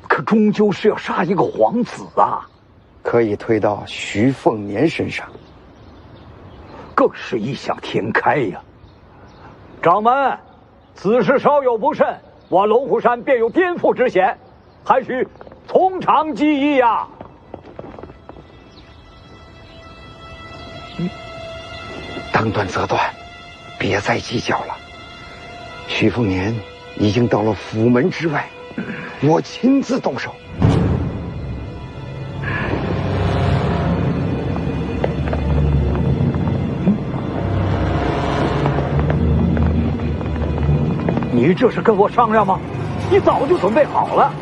可终究是要杀一个皇子啊！可以推到徐凤年身上，更是异想天开呀！掌门，此事稍有不慎，我龙虎山便有颠覆之险，还需从长计议呀！当断则断，别再计较了。徐凤年已经到了府门之外，我亲自动手。你这是跟我商量吗？你早就准备好了。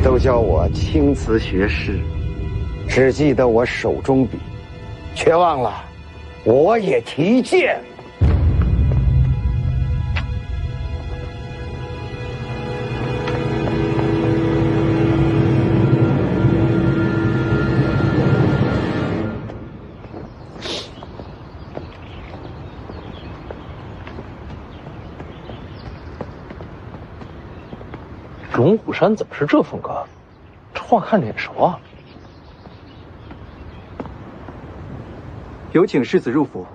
都叫我青瓷学士，只记得我手中笔，却忘了我也提剑。龙虎山怎么是这风格？这话看着眼熟啊！有请世子入府。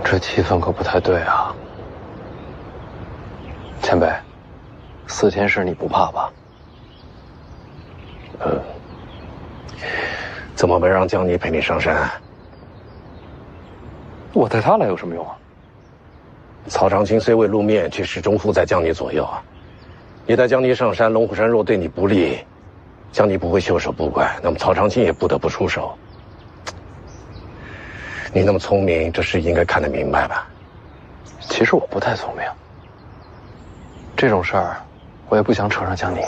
这气氛可不太对啊！前辈，4天事你不怕吧？怎么没让江离陪你上山？我带他来有什么用啊？曹长青虽未露面，却始终附在江离左右啊。你带江离上山，龙虎山若对你不利，江离不会袖手不管，那么曹长青也不得不出手。你那么聪明，这事应该看得明白吧？其实我不太聪明，这种事儿我也不想扯上江离。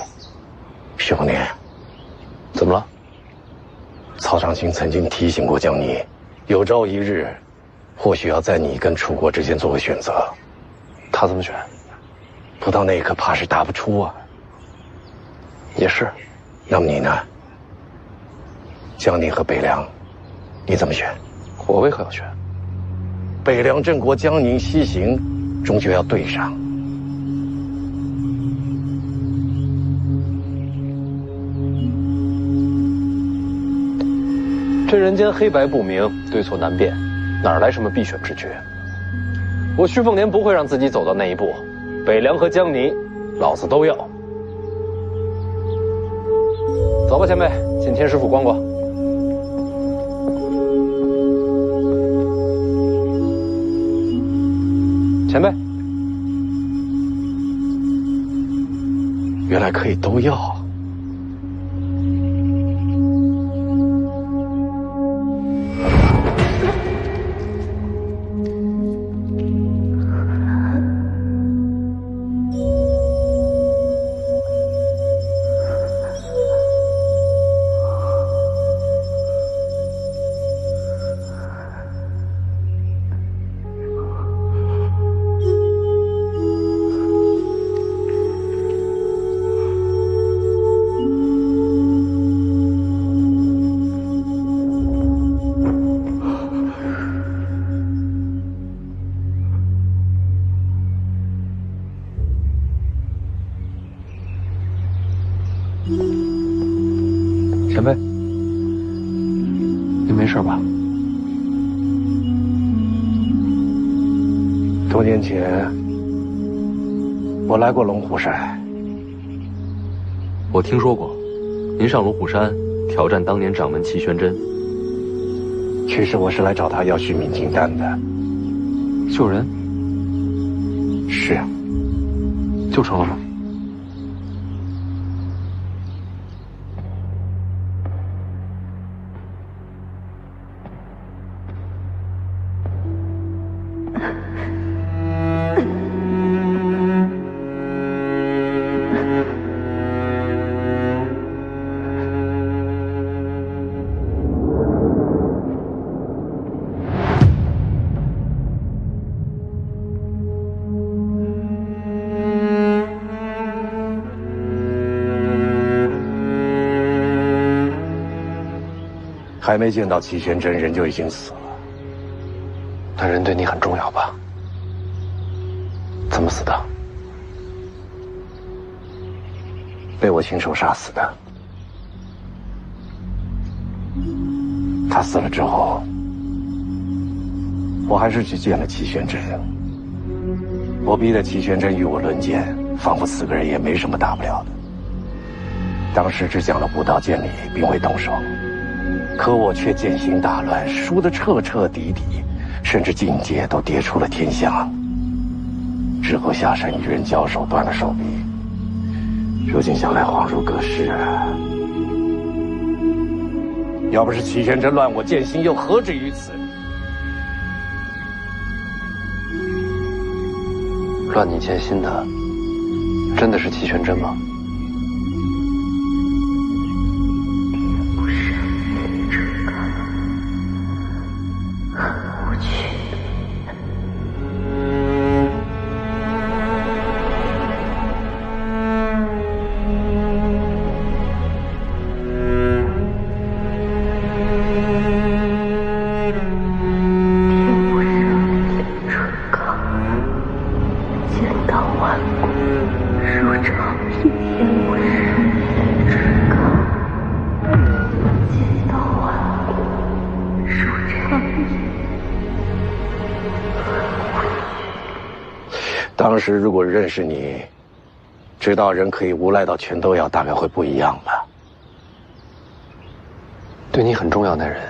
徐凤年，怎么了？曹长青曾经提醒过江离，有朝一日，或许要在你跟楚国之间做个选择。他怎么选？不到那一刻，怕是答不出啊。也是。那么你呢？江宁和北凉，你怎么选？我为何要选？北凉郑国江宁西行，终究要对上。这人间黑白不明，对错难辨。哪来什么必选之决？我徐凤年不会让自己走到那一步，北凉和江泥，老子都要。走吧，前辈，进天师府逛逛。前辈，原来可以都要。前辈，你没事吧？多年前，我来过龙虎山。我听说过，您上龙虎山挑战当年掌门齐玄真。其实我是来找他要续命金丹的。救人？是。救成了吗？还没见到齐玄真，人就已经死了。那人对你很重要吧？怎么死的？被我亲手杀死的。他死了之后，我还是去见了齐玄真。我逼得齐玄真与我论剑，仿佛4个人也没什么大不了的。当时只讲了武道剑理，并未动手。可我却剑心大乱，输得彻彻底底，甚至境界都跌出了天香。之后下山与人交手，断了手臂。如今想来恍如隔世啊！要不是齐玄真乱我剑心，又何至于此？乱你剑心的，真的是齐玄真吗？当时如果认识你，知道人可以无赖到全都要，大概会不一样吧。对你很重要那人，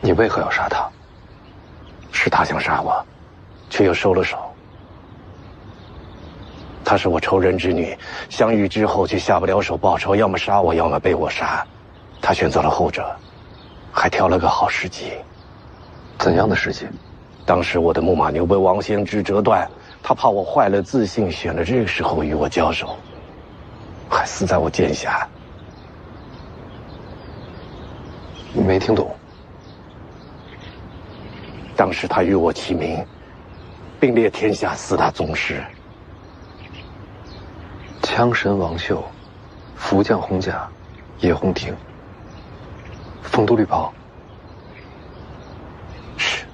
你为何要杀他？是他想杀我，却又收了手。她是我仇人之女，相遇之后却下不了手报仇，要么杀我，要么被我杀。她选择了后者，还挑了个好时机。怎样的时机？当时我的木马牛被王仙芝折断，他怕我坏了自信，选了这个时候与我交手，还死在我剑下。你没听懂。当时他与我齐名，并列天下4大宗师。枪神王秀，福将洪甲，叶洪庭，凤都绿袍。是。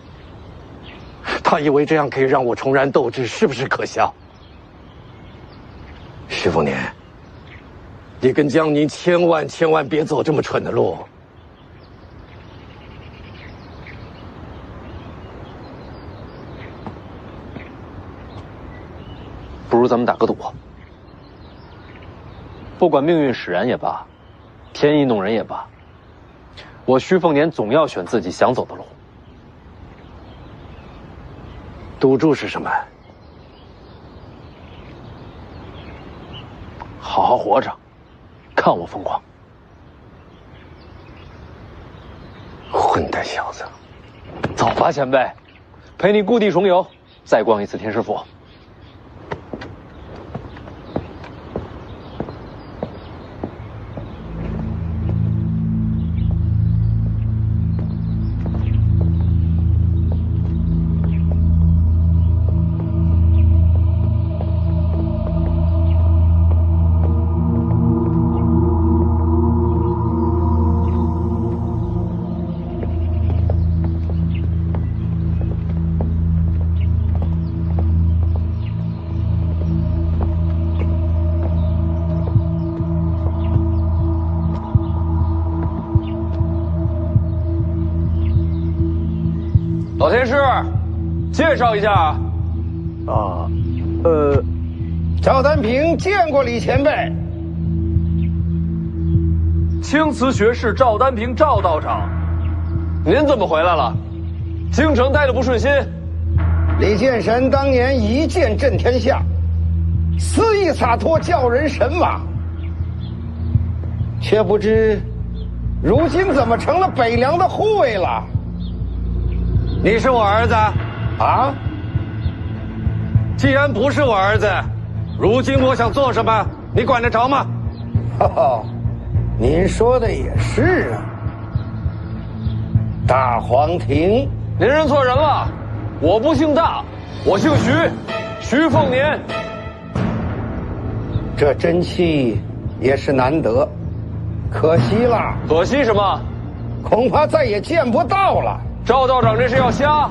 他以为这样可以让我重燃斗志，是不是可笑？徐凤年，你跟江宁千万别走这么蠢的路。不如咱们打个赌。不管命运使然也罢，天意弄人也罢，我徐凤年总要选自己想走的路。赌注是什么？好好活着，看我疯狂！混蛋小子，走吧，前辈，陪你故地重游，再逛一次天师府。老天师，介绍一下。赵丹平见过李前辈。青瓷学士赵丹平赵道长，您怎么回来了？京城待得不顺心？李剑神当年一剑震天下，肆意洒脱，叫人神往。却不知，如今怎么成了北凉的护卫了？你是我儿子啊？既然不是我儿子，如今我想做什么，你管得着吗？您说的也是啊。大黄庭，您认错人了，我不姓大，我姓徐，徐凤年。这真气也是难得，可惜了。可惜什么？恐怕再也见不到了。赵道长这是要瞎？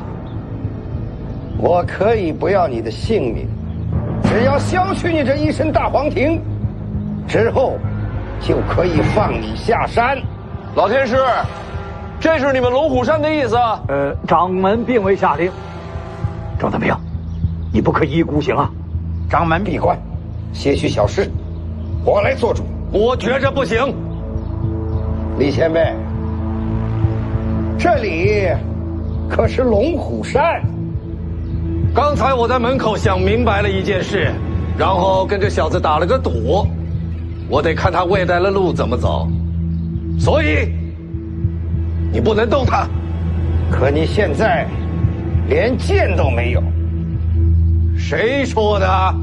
我可以不要你的性命，只要削去你这一身大黄庭，之后就可以放你下山。老天师，这是你们龙虎山的意思？掌门并未下令。赵丹平，你不可一意孤行啊！掌门闭关，些许小事，我来做主。我觉着不行。李前辈，这里可是龙虎山。刚才我在门口想明白了一件事，然后跟这小子打了个赌，我得看他未来的路怎么走，所以你不能动他。可你现在连剑都没有。谁说的？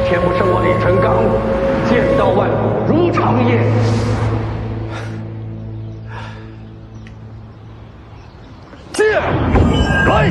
天不生我李成刚，剑道万如长夜。剑来！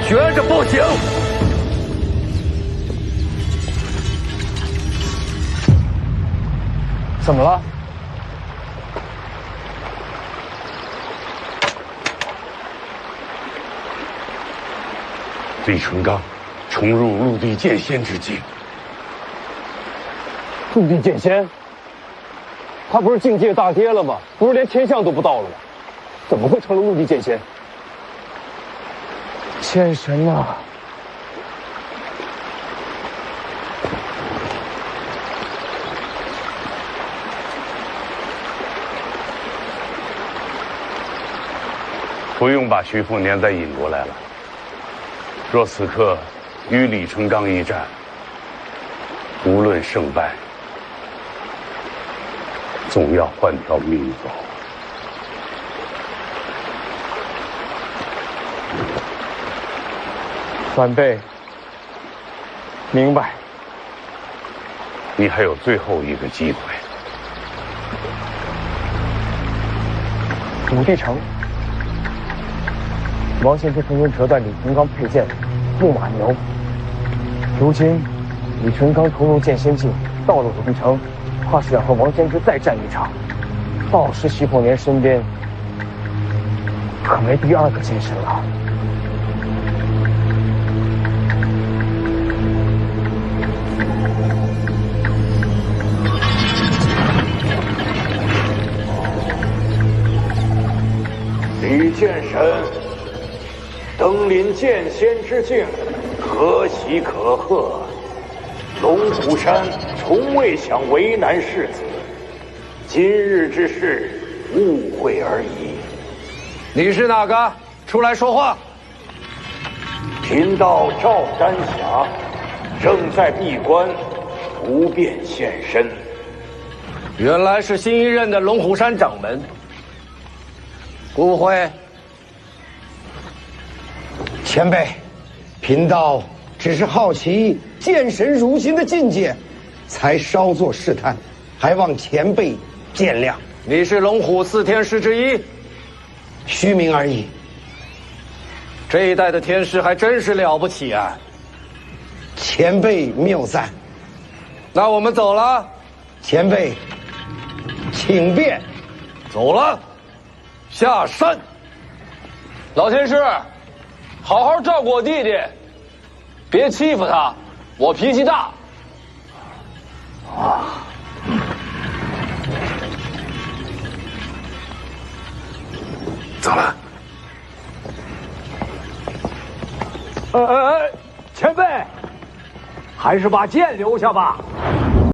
觉着不行。怎么了？李成刚重入陆地剑仙之境。陆地剑仙？他不是境界大跌了吗？不是连天象都不到了吗？怎么会成了陆地剑仙？剑神呐！不用把徐凤年再引过来了。若此刻与李成刚一战，无论胜败，总要换条命走。晚辈明白。你还有最后一个机会。武帝城，王献之曾经折断李成刚佩剑木马牛，如今李成刚重入剑仙境，到了武帝城，怕是要和王献之再战一场。到时徐凤年身边可没第二个剑神了。李剑神登临剑仙之境，可喜可贺。龙虎山从未想为难世子，今日之事误会而已。你是哪个？出来说话。贫道赵丹霞正在闭关，不便现身。原来是新一任的龙虎山掌门。误会。前辈，贫道只是好奇剑神如今的境界，才稍作试探，还望前辈见谅。你是龙虎4天师之一，虚名而已。这一代的天师还真是了不起啊！前辈谬赞。那我们走了。前辈，请便。走了。下山，老天师，好好照顾我弟弟，别欺负他，我脾气大。啊，走了。前辈，还是把剑留下吧。